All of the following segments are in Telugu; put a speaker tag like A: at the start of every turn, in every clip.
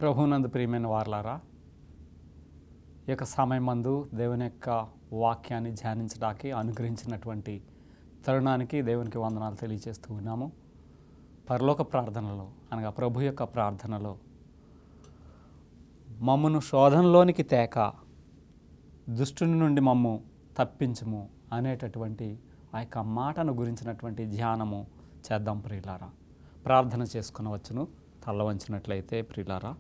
A: ప్రభువునందు ప్రియమైన వారలారా, ఈ యొక్క సమయమందు దేవుని యొక్క వాక్యాన్ని ధ్యానించడానికి అనుగ్రహించినటువంటి తరుణానికి దేవునికి వందనాలు తెలియజేస్తూ ఉన్నాము. పరలోక ప్రార్థనలో అనగా ప్రభు యొక్క ప్రార్థనలో మమ్మను శోధనలోనికి తేక దుష్టుని నుండి మమ్ము తప్పించుము అనేటటువంటి ఆ యొక్క మాటను గురించినటువంటి ధ్యానము చేద్దాం ప్రియులారా. ప్రార్థన చేసుకునవచ్చును. తల్ల వంచినట్లయితే ప్రియులారా.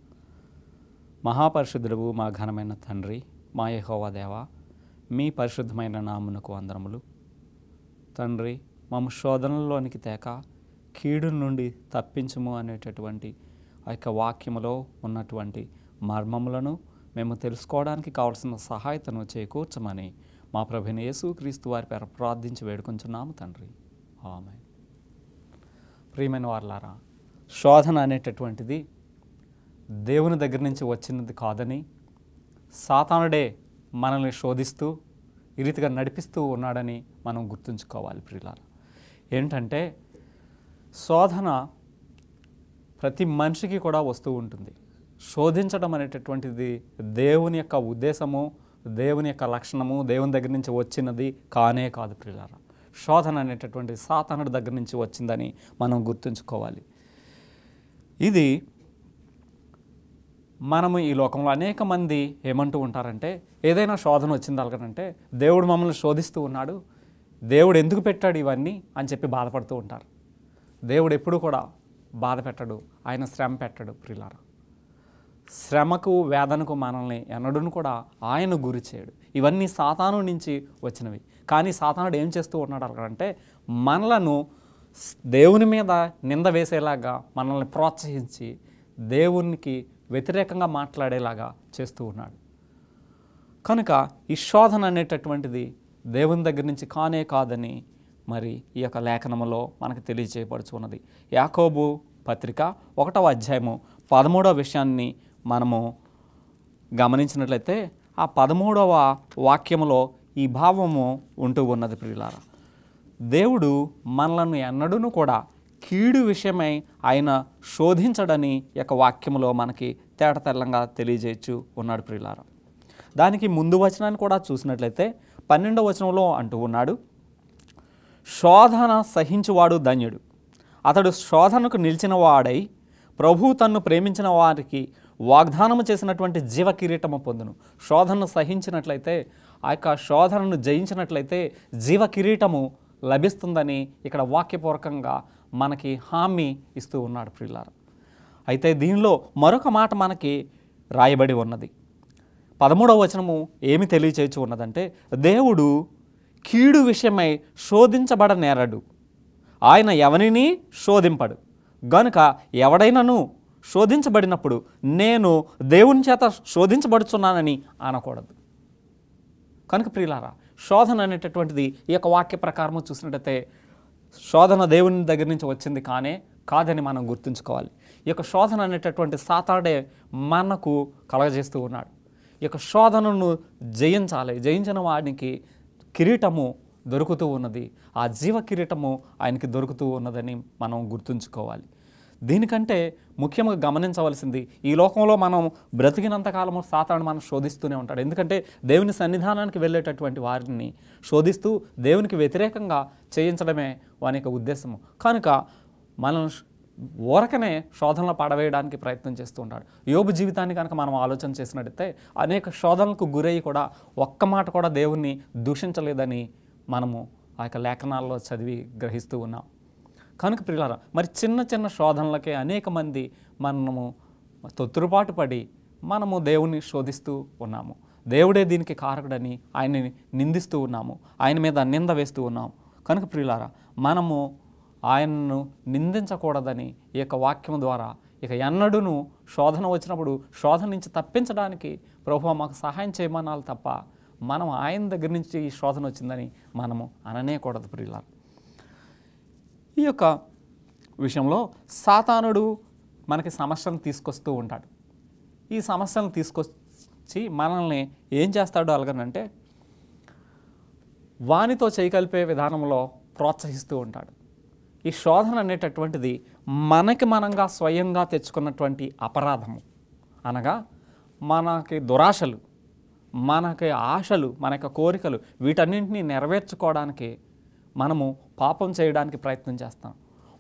A: మహాపరిశుద్ధుడు మా ఘనమైన తండ్రి, మా యెహోవా దేవా, మీ పరిశుద్ధమైన నామునకు వందనములు. తండ్రి, మమ్మ శోధనలోనికి తేక కీడు నుండి తప్పించుము అనేటటువంటి ఆ యొక్క వాక్యములో ఉన్నటువంటి మర్మములను మేము తెలుసుకోవడానికి కావలసిన సహాయతను చేకూర్చమని మా ప్రభువైన యేసుక్రీస్తు వారి పేర ప్రార్థించి వేడుకొంచున్నాము తండ్రి. ఆమేన్. ప్రియమైన వారలారా, శోధన అనేటటువంటిది దేవుని దగ్గర నుంచి వచ్చినది కాదని, సాతానుడే మనల్ని శోధిస్తూ ఈ రీతిగా నడిపిస్తూ ఉన్నాడని మనం గుర్తుంచుకోవాలి ప్రియులారా. ఏంటంటే శోధన ప్రతి మనిషికి కూడా వస్తూ ఉంటుంది. శోధించడం అనేటటువంటిది దేవుని యొక్క ఉద్దేశము, దేవుని యొక్క లక్షణము, దేవుని దగ్గర నుంచి వచ్చినది కానే కాదు ప్రియులారా. శోధన అనేటటువంటిది సాతానుడి దగ్గర నుంచి వచ్చిందని మనం గుర్తుంచుకోవాలి. ఇది మనము ఈ లోకంలో అనేక మంది ఏమంటూ ఉంటారంటే, ఏదైనా శోధన వచ్చింది అలాగనంటే దేవుడు మమ్మల్ని శోధిస్తూ ఉన్నాడు, దేవుడు ఎందుకు పెట్టాడు ఇవన్నీ అని చెప్పి బాధపడుతూ ఉంటారు. దేవుడు ఎప్పుడు కూడా బాధ పెట్టడు, ఆయన శ్రమ పెట్టడు ప్రియులారా. శ్రమకు వేదనకు మనల్ని ఎన్నడూను కూడా ఆయన గురి చేయడు. ఇవన్నీ సాతాను నుంచి వచ్చినవి. కానీ సాతానుడు ఏం చేస్తూ ఉన్నాడు అలాగంటే, మనలను దేవుని మీద నింద వేసేలాగా మనల్ని ప్రోత్సహించి దేవునికి వ్యతిరేకంగా మాట్లాడేలాగా చేస్తూ ఉన్నాడు. కనుక ఈ శోధన అనేటటువంటిది దేవుని దగ్గర నుంచి కానే కాదని మరి ఈ యొక్క లేఖనములో మనకు తెలియజేయబడుచున్నది. యాకోబు పత్రిక 1వ అధ్యాయము 13వ విషయాన్ని మనము గమనించినట్లయితే ఆ 13వ వాక్యములో ఈ భావము ఉంటూ ఉన్నది ప్రియులారా. దేవుడు మనలను ఎన్నడూను కూడా కీడు విషయమై ఆయన శోధించడని యొక్క వాక్యములో మనకి తేటతెల్లంగా తెలియజేయచ్చు ఉన్నాడు ప్రియులారా. దానికి ముందు వచనాన్ని కూడా చూసినట్లయితే 12వ వచనంలో అంటూ ఉన్నాడు, శోధన సహించువాడు ధన్యుడు, అతడు శోధనకు నిలిచిన వాడై ప్రభు తన్ను ప్రేమించిన వారికి వాగ్దానము చేసినటువంటి జీవ కిరీటము పొందును. శోధనను సహించినట్లయితే, ఆ యొక్క శోధనను జయించినట్లయితే జీవ కిరీటము లభిస్తుందని ఇక్కడ వాక్యపూర్వకంగా మనకి హామీ ఇస్తూ ఉన్నాడు ప్రియులారా. అయితే దీనిలో మరొక మాట మనకి రాయబడి ఉన్నది. 13వ వచనము ఏమి తెలియచేయచ్చు ఉన్నదంటే, దేవుడు కీడు విషయమై శోధించబడనేరడు, ఆయన ఎవరిని శోధింపడు. గనుక ఎవడైనాను శోధించబడినప్పుడు నేను దేవుని చేత శోధించబడుచున్నానని అనకూడదు. కనుక ప్రియులారా, శోధన అనేటటువంటిది ఈ యొక్క వాక్య ప్రకారము చూసినట్టయితే శోధన దేవుని దగ్గర నుంచి వచ్చింది కాదని మనం గుర్తుంచుకోవాలి. ఈ యొక్క శోధన అనేటటువంటి సాతానుడే మనకు కలగజేస్తూ ఉన్నాడు. ఈ యొక్క శోధనను జయించాలి. జయించిన వాడికి కిరీటము దొరుకుతూ ఉన్నది. ఆ జీవ కిరీటము ఆయనకి దొరుకుతూ ఉన్నదని మనం గుర్తుంచుకోవాలి. దీనికంటే ముఖ్యంగా గమనించవలసింది, ఈ లోకంలో మనం బ్రతికినంతకాలము సాతాను మనం శోధిస్తూనే ఉంటాడు. ఎందుకంటే దేవుని సన్నిధానానికి వెళ్ళేటటువంటి వారిని శోధిస్తూ దేవునికి వ్యతిరేకంగా చేయించడమే వాని యొక్క ఉద్దేశము. కనుక మనం ఊరకనే శోధనలో పడవేయడానికి ప్రయత్నం చేస్తూ ఉంటాడు. యోబు జీవితాన్ని కనుక మనం ఆలోచన చేసినట్టయితే అనేక శోధనలకు గురయ్యి కూడా ఒక్క మాట కూడా దేవుణ్ణి దూషించలేదని మనము ఆ యొక్క లేఖనాల్లో చదివి గ్రహిస్తూ ఉన్నాం. కనుక ప్రియులారా, మరి చిన్న చిన్న శోధనలకే అనేక మంది మనము తొత్తురుపాటు పడి మనము దేవుని శోధిస్తూ ఉన్నాము. దేవుడే దీనికి కారకుడని ఆయన్ని నిందిస్తూ ఉన్నాము, ఆయన మీద నింద వేస్తూ ఉన్నాము. కనుక ప్రియులారా, మనము ఆయనను నిందించకూడదని ఈ యొక్క వాక్యం ద్వారా ఇక ఎన్నడూను శోధన వచ్చినప్పుడు శోధన నుంచి తప్పించడానికి ప్రభువా మాకు సహాయం చేయమనాలి తప్ప మనం ఆయన దగ్గర నుంచి ఈ శోధన వచ్చిందని మనము అననేకూడదు ప్రియులారా. ఈ యొక్క విషయంలో సాతానుడు మనకి సమస్యలను తీసుకొస్తూ ఉంటాడు. ఈ సమస్యలను తీసుకొచ్చి మనల్ని ఏం చేస్తాడు అలాగనంటే వానితో చేయగలిపే విధానంలో ప్రోత్సహిస్తూ ఉంటాడు. ఈ శోధన అనేటటువంటిది మనకి మనంగా స్వయంగా తెచ్చుకున్నటువంటి అపరాధము. అనగా మనకి దురాశలు, మనకి ఆశలు, మన యొక్క కోరికలు వీటన్నింటినీ నెరవేర్చుకోవడానికి మనము పాపం చేయడానికి ప్రయత్నం చేస్తాం.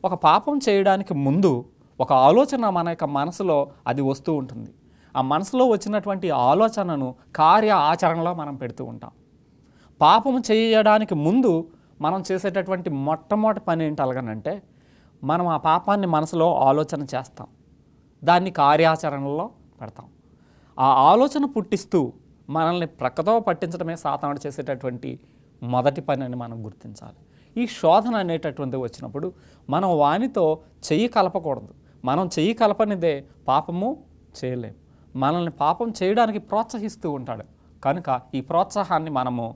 A: ఒక పాపం చేయడానికి ముందు ఒక ఆలోచన మన యొక్క మనసులో అది వస్తూ ఉంటుంది. ఆ మనసులో వచ్చినటువంటి ఆలోచనను కార్య ఆచరణలో మనం పెడుతూ ఉంటాం. పాపం చేయడానికి ముందు మనం చేసేటటువంటి మొట్టమొదటి పని ఏంటి అలాగనంటే, మనం ఆ పాపాన్ని మనసులో ఆలోచన చేస్తాం, దాన్ని కార్యాచరణలో పెడతాం. ఆ ఆలోచన పుట్టిస్తూ మనల్ని ప్రక్కతో పట్టించడమే సాతానుడు చేసేటటువంటి మొదటి పని అని మనం గుర్తించాలి. ఈ శోధన అనేటటువంటిది వచ్చినప్పుడు మనం వానితో చెయ్యి కలపకూడదు. మనం చెయ్యి కలపనిదే పాపము చేయలేము. మనల్ని పాపం చేయడానికి ప్రోత్సహిస్తూ ఉంటాడు. కనుక ఈ ప్రోత్సాహాన్ని మనము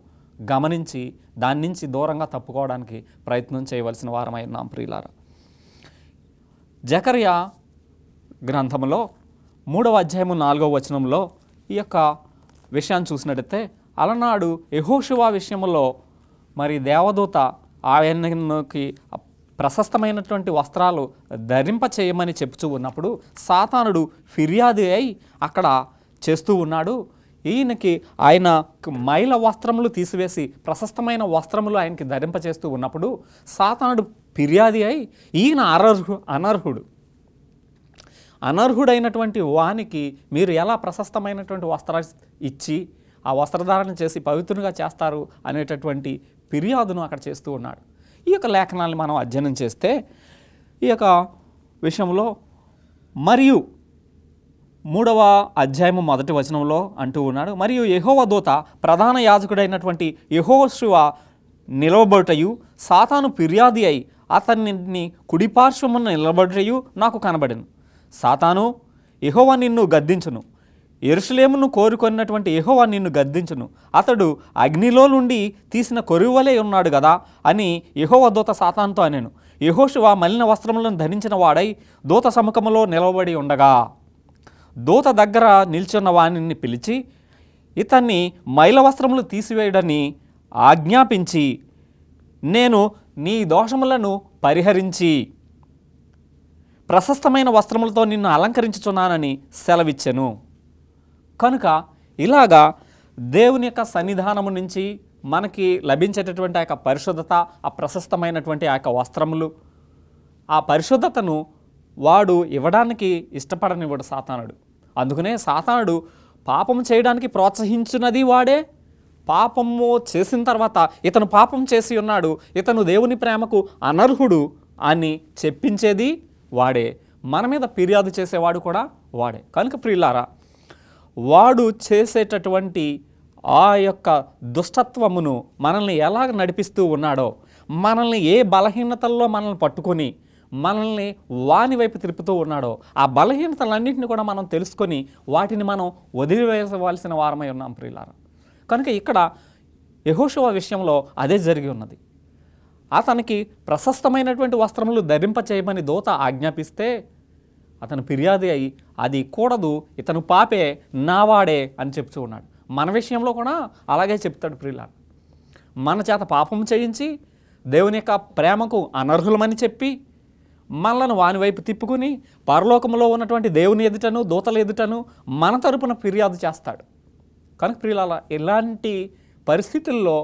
A: గమనించి దాని నుంచి దూరంగా తప్పుకోవడానికి ప్రయత్నం చేయవలసిన వారమై ఉన్నాం ప్రియులారా. జకర్యా గ్రంథంలో 3వ అధ్యాయము 4వ వచనంలో ఈ యొక్క విషయాన్ని చూసినట్టయితే, అలనాడు యెహోషువ విషయంలో మరి దేవదూత ఆయనకి ప్రశస్తమైనటువంటి వస్త్రాలు ధరింప చేయమని చెప్తూ ఉన్నప్పుడు సాతానుడు ఫిర్యాదు అయి అక్కడ చేస్తూ ఉన్నాడు. ఈయనకి ఆయన మైల వస్త్రములు తీసివేసి ప్రశస్తమైన వస్త్రములు ఆయనకి ధరింపచేస్తూ ఉన్నప్పుడు సాతానుడు ఫిర్యాదు అయి ఈయన అనర్హుడైనటువంటి వానికి మీరు ఎలా ప్రశస్తమైనటువంటి వస్త్రాలు ఇచ్చి ఆ వస్త్రధారణ చేసి పవిత్రునిగా చేస్తారు అనేటటువంటి ఫిర్యాదును అక్కడ చేస్తూ ఉన్నాడు. ఈ యొక్క లేఖనాన్ని మనం అధ్యయనం చేస్తే ఈ యొక్క విషయంలో మరియు 3వ అధ్యాయము 1వ వచనంలో అంటూ ఉన్నాడు, మరియు యెహోవా దూత ప్రధాన యాజకుడైనటువంటి యెహోషువ నిలవబడుటయు సాతాను ఫిర్యాది అయి అతన్ని కుడిపార్శ్వమున నిలబడుటయు నాకు కనబడెను. సాతాను, యెహోవా నిన్ను గద్దించును, యెరూషలేమును కోరుకున్నటువంటి యెహోవా నిన్ను గద్దించును, అతడు అగ్నిలో నుండి తీసిన కొరువలే ఉన్నాడు కదా అని యెహోవా దూత సాతానుతో అనెను. యెహోషువ మలిన వస్త్రములను ధరించిన వాడై దూత సముఖములో నిలబడి ఉండగా దూత దగ్గర నిల్చున్న వానిని పిలిచి ఇతన్ని మైల వస్త్రములు తీసివేయడని ఆజ్ఞాపించి, నేను నీ దోషములను పరిహరించి ప్రశస్తమైన వస్త్రములతో నిన్ను అలంకరించుచున్నానని సెలవిచ్చెను. కనుక ఇలాగా దేవుని యొక్క సన్నిధానము నుంచి మనకి లభించేటటువంటి ఆ యొక్క పరిశుద్ధత, ఆ ప్రశస్తమైనటువంటి ఆ యొక్క వస్త్రములు, ఆ పరిశుద్ధతను వాడు ఇవ్వడానికి ఇష్టపడనివాడు సాతానుడు. అందుకనే సాతానుడు పాపం చేయడానికి ప్రోత్సహించినది వాడే. పాపము చేసిన తర్వాత ఇతను పాపం చేసి ఉన్నాడు, ఇతను దేవుని ప్రేమకు అనర్హుడు అని చెప్పించేది వాడే. మన మీద ఫిర్యాదు చేసేవాడు కూడా వాడే. కనుక ప్రియులారా, వాడు చేసేటటువంటి ఆ యొక్క దుష్టత్వమును మనల్ని ఎలాగ నడిపిస్తూ ఉన్నాడో, మనల్ని ఏ బలహీనతల్లో మనల్ని పట్టుకొని మనల్ని వాని వైపు తిప్పుతూ ఉన్నాడో, ఆ బలహీనతలన్నింటినీ కూడా మనం తెలుసుకొని వాటిని మనం వదిలివేయవలసిన వారమై ఉన్నాం ప్రియులారా. కనుక ఇక్కడ యెహోషువ విషయంలో అదే జరిగి ఉన్నది. అతనికి ప్రశస్తమైనటువంటి వస్త్రములు ధరింప చేయమని దూత ఆజ్ఞాపిస్తే అతను ఫిర్యాదు అయి అది కూడదు, ఇతను పాపే, నావాడే అని చెప్తూ ఉన్నాడు. మన విషయంలో కూడా అలాగే చెప్తాడు ప్రియులారా. మన చేత పాపం చేయించి దేవుని యొక్క ప్రేమకు అనర్హులమని చెప్పి మనలను వాని వైపు తిప్పుకుని పరలోకంలో ఉన్నటువంటి దేవుని ఎదుటను దూతల ఎదుటను మన తరపున ఫిర్యాదు చేస్తాడు. కనుక ప్రియులారా, ఇలాంటి పరిస్థితుల్లో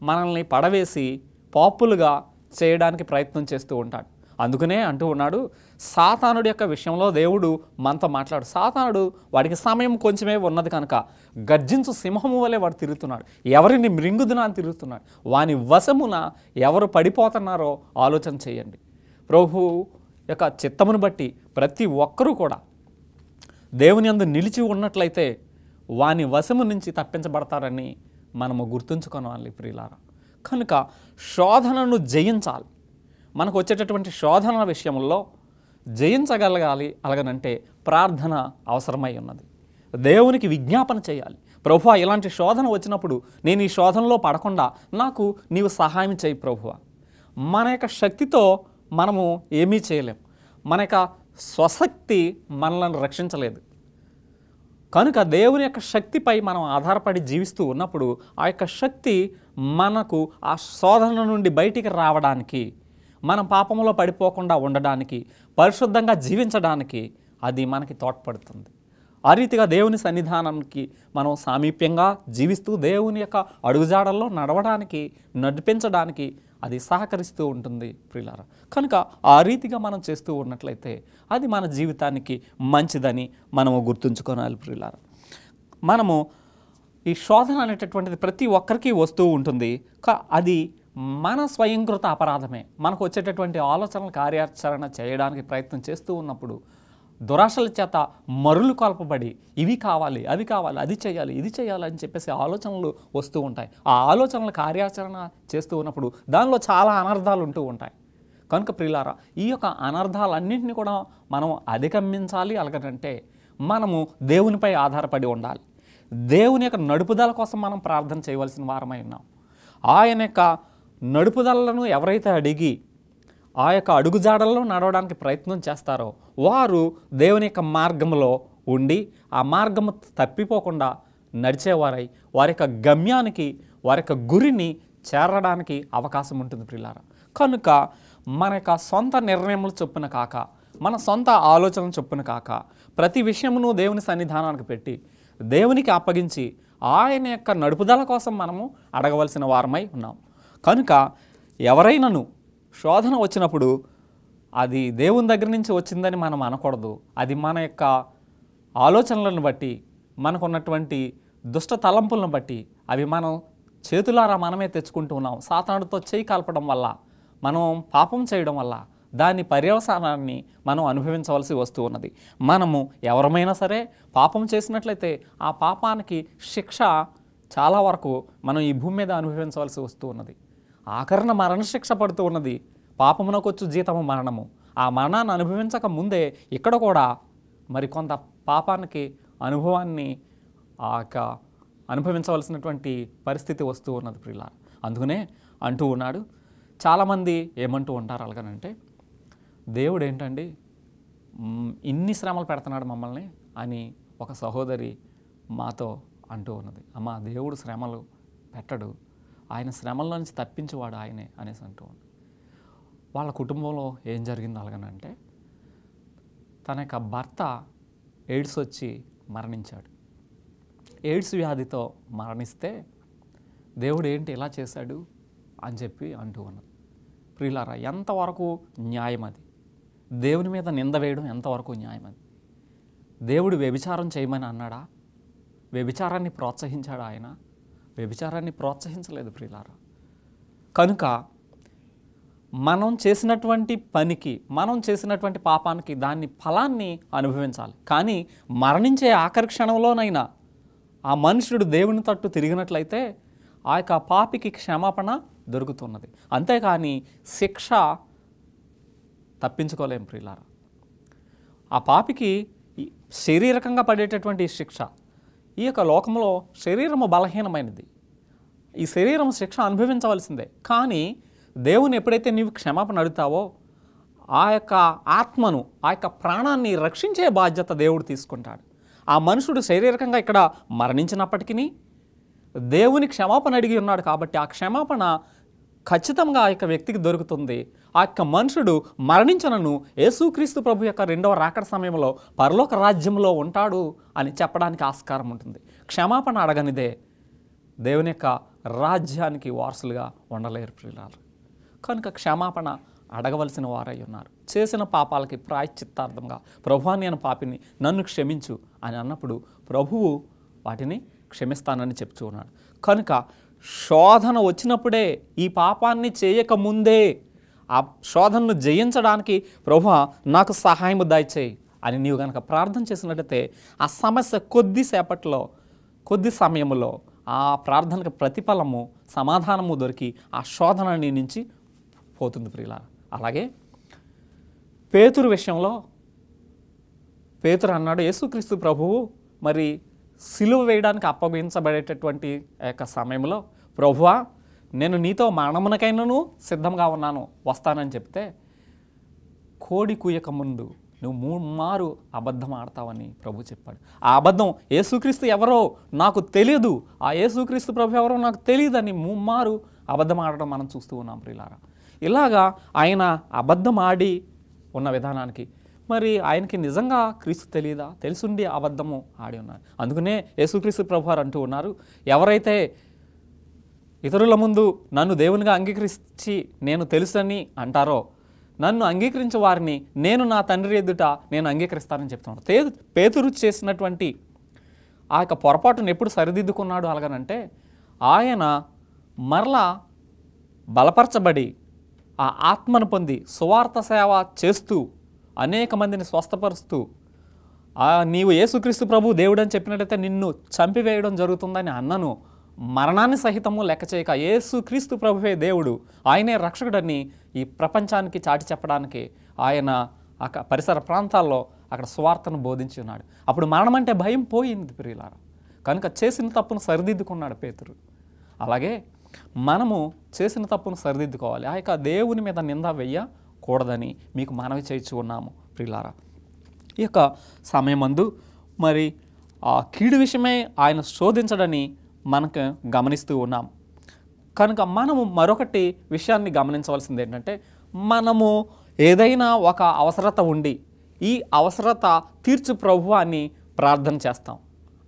A: మనల్ని పడవేసి పాపులుగా చేయడానికి ప్రయత్నం చేస్తూ ఉంటాడు. అందుకనే అంటూ ఉన్నాడు, సాతానుడి యొక్క విషయంలో దేవుడు మనతో మాట్లాడు. సాతానుడు వాడికి సమయం కొంచెమే ఉన్నది కనుక గర్జించు సింహము వలె వాడు తిరుగుతున్నాడు. ఎవరిని మృంగుదునా అని తిరుగుతున్నాడు. వాని వశమున ఎవరు పడిపోతున్నారో ఆలోచన చేయండి. ప్రభు యొక్క చిత్తమును బట్టి ప్రతి ఒక్కరూ కూడా దేవుని యందు నిలిచి ఉన్నట్లయితే వాని వశము నుంచి తప్పించబడతారని మనము గుర్తుంచుకోవాలి ప్రియులారా. కనుక శోధనను జయించాలి. మనకు వచ్చేటటువంటి శోధన విషయంలో జయించగలగాలి. అలాగనంటే ప్రార్థన అవసరమై ఉన్నది. దేవునికి విజ్ఞాపన చేయాలి. ప్రభువా, ఇలాంటి శోధన వచ్చినప్పుడు నేను ఈ శోధనలో పడకుండా నాకు నీవు సహాయం చేయి ప్రభువా. మన యొక్క శక్తితో మనము ఏమీ చేయలేం. మన యొక్క స్వశక్తి మనల్ని రక్షించలేదు. కనుక దేవుని యొక్క శక్తిపై మనం ఆధారపడి జీవిస్తూ ఉన్నప్పుడు ఆ యొక్క శక్తి మనకు ఆ శోధన నుండి బయటికి రావడానికి, మనం పాపంలో పడిపోకుండా ఉండడానికి, పరిశుద్ధంగా జీవించడానికి అది మనకి తోడ్పడుతుంది. ఆ రీతిగా దేవుని సన్నిధానానికి మనం సామీప్యంగా జీవిస్తూ దేవుని యొక్క అడుగుజాడల్లో నడిపించడానికి అది సహకరిస్తూ ఉంటుంది ప్రియులారా. కనుక ఆ రీతిగా మనం చేస్తూ ఉన్నట్లయితే అది మన జీవితానికి మంచిదని మనము గుర్తుంచుకోవాలి ప్రియులారా. మనము ఈ శోధన అనేటటువంటిది ప్రతి ఒక్కరికి వస్తూ ఉంటుంది. అది మన స్వయంకృత అపరాధమే. మనకు వచ్చేటటువంటి ఆలోచనలు కార్యాచరణ చేయడానికి ప్రయత్నం చేస్తూ ఉన్నప్పుడు దురాశల చేత మరులు కొల్పబడి ఇవి కావాలి, అవి కావాలి, అది చేయాలి, ఇది చేయాలి అని చెప్పేసి ఆలోచనలు వస్తూ ఉంటాయి. ఆ ఆలోచనలు కార్యాచరణ చేస్తూ ఉన్నప్పుడు దానిలో చాలా అనర్థాలు ఉంటూ ఉంటాయి. కనుక ప్రియులారా, ఈ యొక్క అనర్థాలన్నింటినీ కూడా మనం అధిగమించాలి. అలాగంటే మనము దేవునిపై ఆధారపడి ఉండాలి. దేవుని యొక్క నడుపుదల కోసం మనం ప్రార్థన చేయవలసిన వారమై ఉన్నాం. ఆయన యొక్క నడుపుదలను ఎవరైతే అడిగి ఆ యొక్క అడుగుజాడల్లో నడవడానికి ప్రయత్నం చేస్తారో వారు దేవుని యొక్క మార్గంలో ఉండి ఆ మార్గము తప్పిపోకుండా నడిచేవారై వారి యొక్క గమ్యానికి, వారి యొక్క గురిని చేరడానికి అవకాశం ఉంటుంది ప్రియులారా. కనుక మన యొక్క సొంత నిర్ణయములు చొప్పున కాక, మన సొంత ఆలోచనలు చొప్పున కాక, ప్రతి విషయమును దేవుని సన్నిధానానికి పెట్టి దేవునికి అప్పగించి ఆయన యొక్క నడుపుదల కోసం మనము అడగవలసిన వారమై ఉన్నాం. కనుక ఎవరైనాను శోధన వచ్చినప్పుడు అది దేవుని దగ్గర నుంచి వచ్చిందని మనం అనకూడదు. అది మన యొక్క ఆలోచనలను బట్టి, మనకున్నటువంటి దుష్ట తలంపులను బట్టి, అవి మనం చేతులారా మనమే తెచ్చుకుంటూ ఉన్నాం. సాతానుడితో చేయి కలపడం వల్ల, మనం పాపం చేయడం వల్ల దాని పర్యవసానాన్ని మనం అనుభవించవలసి వస్తూ ఉన్నది. మనము ఎవరమైనా సరే పాపం చేసినట్లయితే ఆ పాపానికి శిక్ష చాలా వరకు మనం ఈ భూమి మీద అనుభవించవలసి వస్తూ ఉన్నది. ఆఖరణ మరణశిక్ష పడుతూ ఉన్నది. పాపమునకొచ్చు జీతము మరణము. ఆ మరణాన్ని అనుభవించక ముందే ఇక్కడ కూడా మరి కొంత పాపానికి అనుభవాన్ని అనుభవించవలసినటువంటి పరిస్థితి వస్తూ ఉన్నది ప్రియులారా. అందుకనే అంటూ ఉన్నాడు. చాలామంది ఏమంటూ ఉంటారు అలాగనంటే, దేవుడు ఏంటండి ఇన్ని శ్రమలు పెడుతున్నాడు మమ్మల్ని అని ఒక సహోదరి మాతో అంటూ ఉన్నది. అమ్మ, దేవుడు శ్రమలు పెట్టడు, ఆయన శ్రమల నుంచి తప్పించేవాడు ఆయనే అనేసి అంటూ ఉంది. వాళ్ళ కుటుంబంలో ఏం జరిగింది అలాగనంటే, తన యొక్క భర్త ఎయిడ్స్ వచ్చి మరణించాడు. ఎయిడ్స్ వ్యాధితో మరణిస్తే దేవుడు ఏంటి ఇలా చేశాడు అని చెప్పి అంటూ ఉన్నది. ప్రియులారా, ఎంతవరకు న్యాయం అది? దేవుని మీద నింద వేయడం ఎంతవరకు న్యాయం అది? దేవుడు వ్యభిచారం చేయమని అన్నాడా? వ్యభిచారాన్ని ప్రోత్సహించాడా ఆయన? వ్యభిచారాన్ని ప్రోత్సహించలేదు ప్రియులారా. కనుక మనం చేసినటువంటి పనికి, మనం చేసినటువంటి పాపానికి దాన్ని ఫలాన్ని అనుభవించాలి. కానీ మరణించే ఆఖరి క్షణంలోనైనా ఆ మనుషుడు దేవుని తట్టు తిరిగినట్లయితే ఆ యొక్క పాపికి క్షమాపణ దొరుకుతున్నది. అంతేకాని శిక్ష తప్పించుకోలేం ప్రియులారా. ఆ పాపికి శారీరకంగా పడేటటువంటి శిక్ష, ఈ యొక్క లోకంలో శరీరము బలహీనమైనది, ఈ శరీరం శిక్ష అనుభవించవలసిందే. కానీ దేవుని ఎప్పుడైతే నీవు క్షమాపణ అడుగుతావో ఆ యొక్క ఆత్మను, ఆ యొక్క ప్రాణాన్ని రక్షించే బాధ్యత దేవుడు తీసుకుంటాడు. ఆ మనుషుడు శారీరకంగా ఇక్కడ మరణించినప్పటికీ దేవుని క్షమాపణ అడిగి ఉన్నాడు కాబట్టి ఆ క్షమాపణ ఖచ్చితంగా ఆ యొక్క వ్యక్తికి దొరుకుతుంది. ఆ యొక్క మనుషుడు మరణించనను యేసుక్రీస్తు ప్రభు యొక్క రెండవ రాకడ సమయంలో పరలోక రాజ్యంలో ఉంటాడు అని చెప్పడానికి ఆస్కారం ఉంటుంది. క్షమాపణ అడగనిదే దేవుని యొక్క రాజ్యానికి వారసులుగా ఉండలేరు ప్రియులారా. కనుక క్షమాపణ అడగవలసిన వారై ఉన్నారు. చేసిన పాపాలకి ప్రాయశ్చిత్తార్థంగా ప్రభువా నేను పాపిని, నన్ను క్షమించు అని అన్నప్పుడు ప్రభువు వాటిని క్షమిస్తానని చెప్తూ ఉన్నాడు. కనుక శోధన వచ్చినప్పుడే, ఈ పాపాన్ని చేయకముందే ఆ శోధనను జయించడానికి ప్రభువా నాకు సహాయము దయచేయి అని నీవు కనుక ప్రార్థన చేసినట్లయితే ఆ సమస్య కొద్దిసేపట్లో, కొద్ది సమయంలో ఆ ప్రార్థనకు ప్రతిఫలము, సమాధానము దొరికి ఆ శోధన నీ నుంచి పోతుంది ప్రియులారా. అలాగే పేతురు విషయంలో పేతురు అన్నాడు, యేసుక్రీస్తు ప్రభువు మరి సిలువ వేయడానికి అప్పగించబడేటటువంటి యొక్క సమయంలో, ప్రభువా నేను నీతో మరణమునకైనను సిద్ధంగా ఉన్నాను, వస్తానని చెప్తే, కోడి కూయక ముందు నువ్వు 3 మారు అబద్ధం ఆడతావని ప్రభు చెప్పాడు. ఆ అబద్ధం యేసుక్రీస్తు ఎవరో నాకు తెలియదు, ఆ యేసుక్రీస్తు ప్రభు ఎవరో నాకు తెలియదని 3 మారు అబద్ధం ఆడడం మనం చూస్తూ ఉన్నాం ప్రియులారా. ఇలాగా ఆయన అబద్ధం ఆడి ఉన్న విధానానికి మరి ఆయనకి నిజంగా క్రీస్తు తెలియదా? తెలుసుండి అబద్ధము ఆడి ఉన్నారు. అందుకనే యేసుక్రీస్తు ప్రభువారు అంటూ ఉన్నారు, ఎవరైతే ఇతరుల ముందు నన్ను దేవునిగా అంగీకరించి నేను తెలుసని అంటారో, నన్ను అంగీకరించే వారిని నేను నా తండ్రి ఎదుట నేను అంగీకరిస్తానని చెప్తున్నాడు. పేతురు చేసినటువంటి ఆ యొక్క పొరపాటును ఎప్పుడు సరిదిద్దుకున్నాడు అలాగనంటే, ఆయన మరలా బలపరచబడి ఆ ఆత్మను పొంది సువార్త సేవ చేస్తూ అనేక మందిని స్వస్థపరుస్తూ, నీవు యేసుక్రీస్తు ప్రభు దేవుడు అని చెప్పినట్లయితే నిన్ను చంపివేయడం జరుగుతుందని అన్నను మరణాన్ని సహితము లెక్క చేయక యేసుక్రీస్తు ప్రభువే దేవుడు, ఆయనే రక్షకుడని ఈ ప్రపంచానికి చాటి చెప్పడానికి ఆయన పరిసర ప్రాంతాల్లో అక్కడ సువార్తను బోధించి ఉన్నాడు. అప్పుడు మరణం అంటే భయం పోయింది ప్రియులారా. కనుక చేసిన తప్పును సరిదిద్దుకున్నాడు పేతురు. అలాగే మనము చేసిన తప్పును సరిదిద్దుకోవాలి. ఆ యొక్క దేవుని మీద నింద వేయకూడదని మీకు మనవి చేయించు ఉన్నాము ప్రియులారా. ఈ యొక్క సమయమందు మరి ఆ కీడు విషయమే ఆయన శోధించడని మనకు గమనిస్తూ ఉన్నాం. కనుక మనము మరొకటి విషయాన్ని గమనించవలసింది ఏంటంటే, మనము ఏదైనా ఒక అవసరత ఉండి ఈ అవసరత తీర్చు ప్రభువా అని ప్రార్థన చేస్తాం.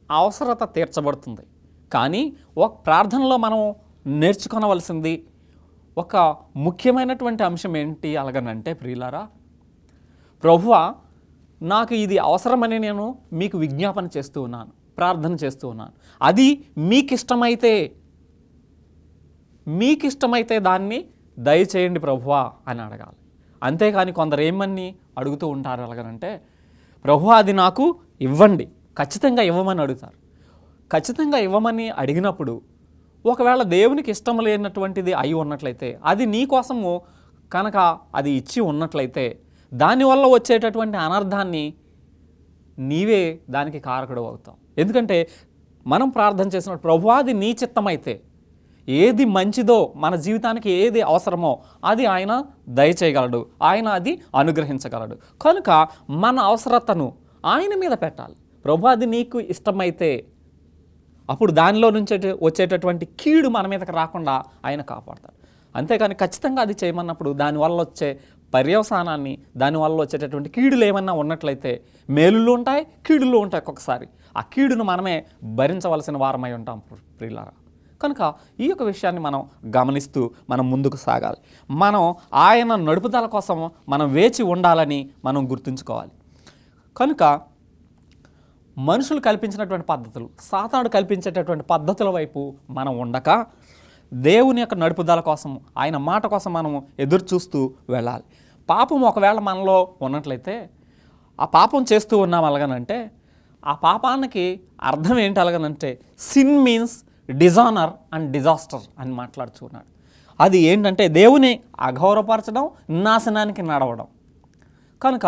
A: అవసరత తీర్చబడుతుంది. కానీ ఒక ప్రార్థనలో మనం నేర్చుకోవలసింది ఒక ముఖ్యమైనటువంటి అంశం ఏంటి అలాగనంటే ప్రియులారా, ప్రభువా నాకు ఇది అవసరమని నేను మీకు విజ్ఞాపన చేస్తూ ఉన్నాను, ప్రార్థన చేస్తూ ఉన్నాను. అది మీకిష్టమైతే దాన్ని దయచేయండి ప్రభువా అని అడగాలి. అంతేకాని కొందరు ఏమని అడుగుతూ ఉంటారు అలాగనంటే, ప్రభువా అది నాకు ఇవ్వండి, ఖచ్చితంగా ఇవ్వమని అడుగుతారు. ఖచ్చితంగా ఇవ్వమని అడిగినప్పుడు ఒకవేళ దేవునికి ఇష్టం లేనటువంటిది అయి ఉన్నట్లయితే, అది నీ కోసము కనుక అది ఇచ్చి ఉన్నట్లయితే, దానివల్ల వచ్చేటటువంటి అనర్థాన్ని నీవే దానికి కారకుడు అవుతావు. ఎందుకంటే మనం ప్రార్థన చేసినప్పుడు ప్రభువా అది నీ చిత్తమైతే, ఏది మంచిదో మన జీవితానికి ఏది అవసరమో అది ఆయన దయచేయగలడు, ఆయన అది అనుగ్రహించగలడు. కనుక మన అవసరతను ఆయన మీద పెట్టాలి. ప్రభువా అది నీకు ఇష్టమైతే, అప్పుడు దానిలో నుంచి వచ్చేటటువంటి కీడు మన మీదకి రాకుండా ఆయన కాపాడతాడు. అంతేకాని ఖచ్చితంగా అది చేయమన్నప్పుడు దానివల్ల వచ్చే పర్యవసానాన్ని, దానివల్ల వచ్చేటటువంటి కీడులు ఏమన్నా ఉన్నట్లయితే మేలులు ఉంటాయి, కీడులు ఉంటాయి. ఒక్కొక్కసారి ఆ కీడును మనమే భరించవలసిన వారమై ఉంటాం ప్రియులారా. కనుక ఈ యొక్క విషయాన్ని మనం గమనిస్తూ మనం ముందుకు సాగాలి. మనం ఆయన నడుపుదల కోసం మనం వేచి ఉండాలని మనం గుర్తుంచుకోవాలి. కనుక మనుషులు కల్పించినటువంటి పద్ధతులు, సాతానుడు కల్పించేటటువంటి పద్ధతుల వైపు మనం ఉండక దేవుని యొక్క నడుపుదల కోసం, ఆయన మాట కోసం మనం ఎదురు చూస్తూ వెళ్ళాలి. పాపం ఒకవేళ మనలో ఉన్నట్లయితే, ఆ పాపం చేస్తూ ఉన్నాం అలాగనంటే, ఆ పాపానికి అర్థం ఏంటి అలాగనంటే, sin means dishonour and disaster అని మాట్లాడుచున్నాడు. అది ఏంటంటే దేవుని అగౌరవపరచడం, నాశనానికి నడవడం. కనుక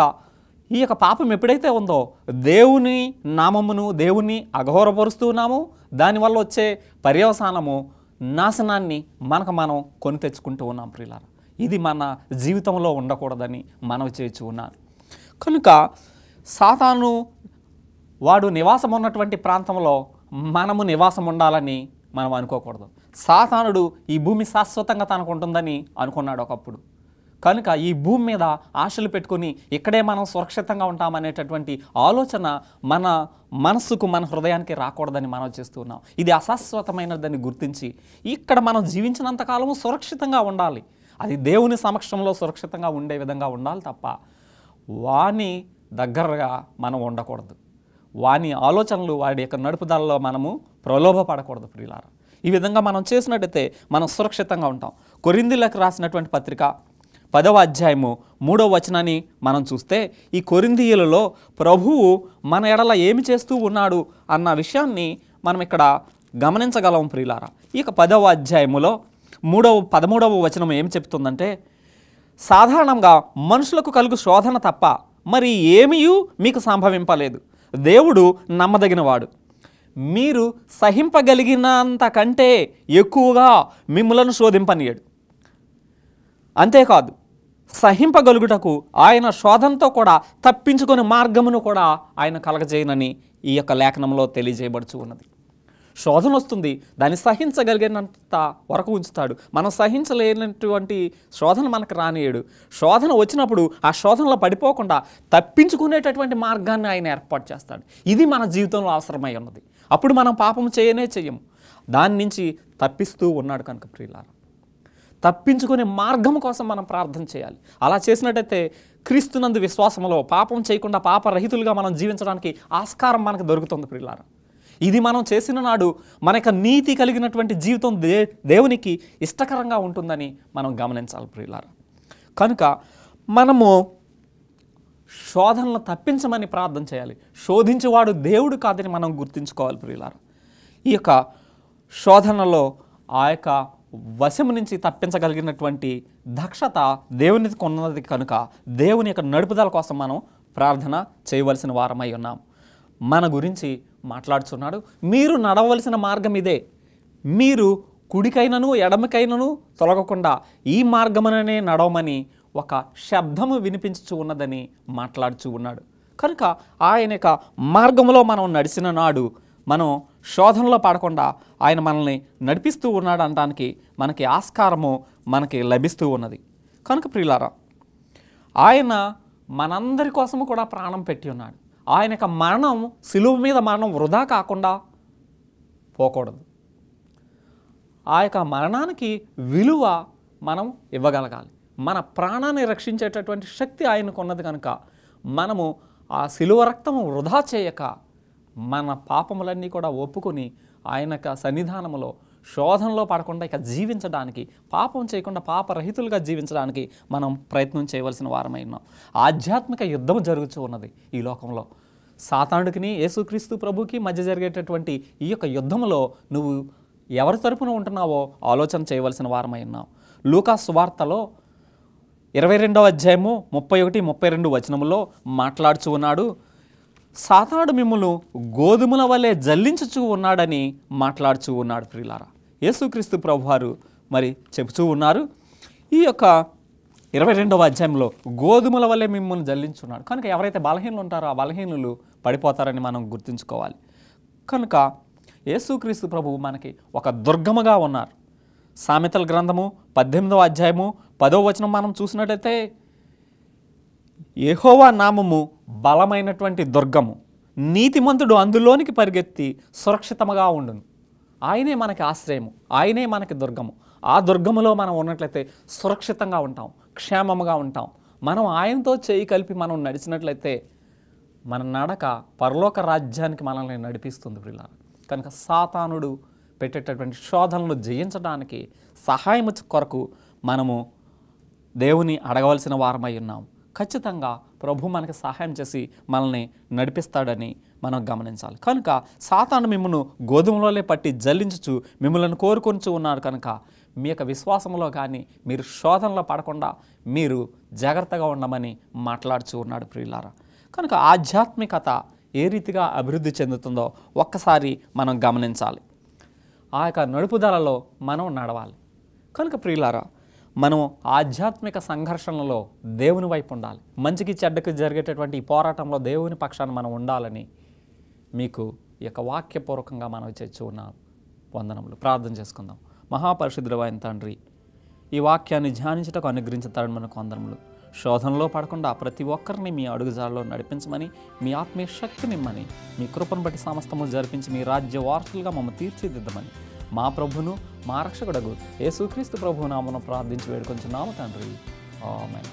A: ఈ యొక్క పాపం ఎప్పుడైతే ఉందో దేవుని నామమును, దేవుని అగౌరవపరుస్తూ ఉన్నాము, దానివల్ల వచ్చే పర్యవసానము నాశనాన్ని మనకు మనం కొని తెచ్చుకుంటూ ఉన్నాం ప్రియులారా. ఇది మన జీవితంలో ఉండకూడదని మనవి చేయించు ఉన్నాను. కనుక సాతాను వాడు నివాసం ఉన్నటువంటి ప్రాంతంలో మనము నివాసం ఉండాలని మనం అనుకోకూడదు. సాతానుడు ఈ భూమి శాశ్వతంగా తనకు ఉంటుందని అనుకున్నాడు ఒకప్పుడు. కనుక ఈ భూమి మీద ఆశలు పెట్టుకుని ఇక్కడే మనం సురక్షితంగా ఉంటామనేటటువంటి ఆలోచన మన మనస్సుకు, మన హృదయానికి రాకూడదని మనం చేస్తూ ఉన్నాం. ఇది అశాశ్వతమైనదని గుర్తించి ఇక్కడ మనం జీవించినంతకాలము సురక్షితంగా ఉండాలి. అది దేవుని సమక్షంలో సురక్షితంగా ఉండే విధంగా ఉండాలి తప్ప వాని దగ్గరగా మనం ఉండకూడదు. వాని ఆలోచనలు, వాడి యొక్క నడుపుదలలో మనము ప్రలోభపడకూడదు ప్రియులారా. ఈ విధంగా మనం చేసినట్టయితే మనం సురక్షితంగా ఉంటాం. కొరింథీయులకు రాసినటువంటి పత్రిక 10వ అధ్యాయము 3వ వచనాన్ని మనం చూస్తే, ఈ కొరింథీయులలో ప్రభువు మన ఎడల ఏమి చేస్తూ ఉన్నాడు అన్న విషయాన్ని మనం ఇక్కడ గమనించగలం ప్రియులారా. ఈ 10వ అధ్యాయములో 13వ వచనం ఏం చెప్తుందంటే, సాధారణంగా మనుషులకు కలుగు శోధన తప్ప మరి ఏమీయూ మీకు సంభవింపలేదు. దేవుడు నమ్మదగినవాడు. మీరు సహింపగలిగినంత కంటే ఎక్కువగా మిమ్ములను శోధింపనీయడు. అంతేకాదు, సహింపగలుగుటకు ఆయన శోధనతో కూడా తప్పించుకునే మార్గమును కూడా ఆయన కలగజేయనని ఈ యొక్క లేఖనంలో తెలియజేయబడుచు ఉన్నది. శోధన వస్తుంది, దాన్ని సహించగలిగినంత వరకు ఉంచుతాడు. మనం సహించలేనటువంటి శోధన మనకు రానియడు. శోధన వచ్చినప్పుడు ఆ శోధనలో పడిపోకుండా తప్పించుకునేటటువంటి మార్గాన్ని ఆయన ఏర్పాటు చేస్తాడు. ఇది మన జీవితంలో అవసరమై ఉన్నది. అప్పుడు మనం పాపం చేయము, దాని నుంచి తప్పిస్తూ ఉన్నాడు. కనుక ప్రియులారా, తప్పించుకునే మార్గం కోసం మనం ప్రార్థన చేయాలి. అలా చేసినట్టయితే క్రీస్తునందు విశ్వాసంలో పాపం చేయకుండా పాపరహితులుగా మనం జీవించడానికి ఆస్కారం మనకు దొరుకుతుంది. ప్రియులారా, ఇది మనం చేసిన నాడు మన యొక్క నీతి కలిగినటువంటి జీవితం దేవునికి ఇష్టకరంగా ఉంటుందని మనం గమనించాలి. ప్రియులారా, కనుక మనము శోధనలు తప్పించమని ప్రార్థన చేయాలి. శోధించేవాడు దేవుడు కాదని మనం గుర్తుంచుకోవాలి. ప్రియులారా, ఈ యొక్క శోధనలో ఆ యొక్క వశము నుంచి తప్పించగలిగినటువంటి దక్షత దేవునికి ఉన్నది. కనుక దేవుని యొక్క నడుపుదల కోసం మనం ప్రార్థన చేయవలసిన వారమై ఉన్నాం. మన గురించి మాట్లాడుతున్నాడు. మీరు నడవలసిన మార్గం ఇదే, మీరు కుడికైనను ఎడమకైనను తొలగకుండా ఈ మార్గముననే నడవమని ఒక శబ్దము వినిపించుచు ఉన్నదని మాట్లాడుచూ ఉన్నాడు. కనుక ఆయన యొక్క మార్గంలో మనం నడిచిన నాడు మనం శోధనలో పడకుండా ఆయన మనల్ని నడిపిస్తూ ఉన్నాడు అనడానికి మనకి ఆస్కారము మనకి లభిస్తూ ఉన్నది. కనుక ప్రియులారా, ఆయన మనందరి కోసము కూడా ప్రాణం పెట్టి ఉన్నాడు. ఆయన యొక్క మరణం, సిలువ మీద మరణం వృధా కాకుండా పోకూడదు. ఆ యొక్క మరణానికి విలువ మనం ఇవ్వగలగాలి. మన ప్రాణాన్ని రక్షించేటటువంటి శక్తి ఆయనకు ఉన్నది. కనుక మనము ఆ సిలువ రక్తము వృధా చేయక మన పాపములన్నీ కూడా ఒప్పుకొని ఆయన యొక్క సన్నిధానములో శోధనలో పడకుండా ఇక జీవించడానికి, పాపం చేయకుండా పాపరహితులుగా జీవించడానికి మనం ప్రయత్నం చేయవలసిన వారమై ఉన్నాం. ఆధ్యాత్మిక యుద్ధం జరుగుతూ ఉన్నది ఈ లోకంలో. సాతానుడికి యేసుక్రీస్తు ప్రభుకి మధ్య జరిగేటటువంటి ఈ యొక్క యుద్ధంలో నువ్వు ఎవరి తరపున ఉంటున్నావో ఆలోచన చేయవలసిన వారమై ఉన్నాం. లూకా సువార్తలో 22వ అధ్యాయము 31-32 వచనములో మాట్లాడుచూ ఉన్నాడు. సాతానుడు మిమ్మును గోధుమల వలె జల్లించుచూ ఉన్నాడని మాట్లాడుచూ ఉన్నాడు. ప్రియులారా, యేసుక్రీస్తు ప్రభువారు మరి చెబుతూ ఉన్నారు. ఈ యొక్క 22వ అధ్యాయంలో గోధుమల వలె మిమ్మల్ని జల్లించున్నాడు. కనుక ఎవరైతే బలహీనులు ఉంటారో ఆ బలహీనులు పడిపోతారని మనం గుర్తుంచుకోవాలి. కనుక యేసుక్రీస్తు ప్రభువు మనకి ఒక దుర్గముగా ఉన్నారు. సామెతల గ్రంథము 18వ అధ్యాయము 10వ వచనం మనం చూసినట్లయితే, యెహోవా నామము బలమైనటువంటి దుర్గము, నీతిమంతుడు అందులోనికి పరిగెత్తి సురక్షితముగా ఉండును. ఆయనే మనకి ఆశ్రయము, ఆయనే మనకి దుర్గము. ఆ దుర్గములో మనం ఉన్నట్లయితే సురక్షితంగా ఉంటాం, క్షేమముగా ఉంటాం. మనం ఆయనతో చేయి కలిపి మనం నడిచినట్లయితే మన నడక పరలోక రాజ్యానికి మనల్ని నడిపిస్తుంది. ప్రియులారా, కనుక సాతానుడు పెట్టేటటువంటి శోధనలు జయించడానికి సహాయం కొరకు మనము దేవుని అడగవలసిన వారమై ఉన్నాం. ఖచ్చితంగా ప్రభు మనకి సహాయం చేసి మనల్ని నడిపిస్తాడని మనం గమనించాలి. కనుక సాతాను మిమ్మల్ని గోధుమలోనే పట్టి జల్లించుచు మిమ్మల్ని కోరుకొంచు ఉన్నారు. కనుక మీ యొక్క విశ్వాసంలో కానీ మీరు శోధనలో పడకుండా మీరు జాగ్రత్తగా ఉండమని మాట్లాడుచూ ఉన్నాడు. ప్రియులారా, కనుక ఆధ్యాత్మికత ఏ రీతిగా అభివృద్ధి చెందుతుందో ఒక్కసారి మనం గమనించాలి. ఆ యొక్క నడుపుదలలో మనం నడవాలి. కనుక ప్రియులారా, మనం ఆధ్యాత్మిక సంఘర్షణలో దేవుని వైపు ఉండాలి. మంచికి చెడ్డకి జరిగేటటువంటి ఈ పోరాటంలో దేవుని పక్షాన మనం ఉండాలని మీకు ఈ యొక్క వాక్యపూర్వకంగా మనం చేర్చి ఉన్నాం. వందనములు. ప్రార్థన చేసుకుందాం. మహాపరిశుద్ధుడైన తండ్రి, ఈ వాక్యాన్ని ధ్యానించటకు అనుగ్రహించుతాడు మనకు వందనములు. శోధనలో పడకుండా ప్రతి ఒక్కరిని మీ అడుగుజాడలో నడిపించమని, మీ ఆత్మీయ శక్తినిమ్మని, మీ కృపను బట్టి సమస్తము జరిపించి మీ రాజ్య వారసులుగా మమ్మల్ని తీర్చిదిద్దమని మా ప్రభును మా రక్షకుడగు యేసుక్రీస్తు ప్రభు నామమున ప్రార్థించి వేడుకొంచున్నాము తండ్రి. ఆమేన్.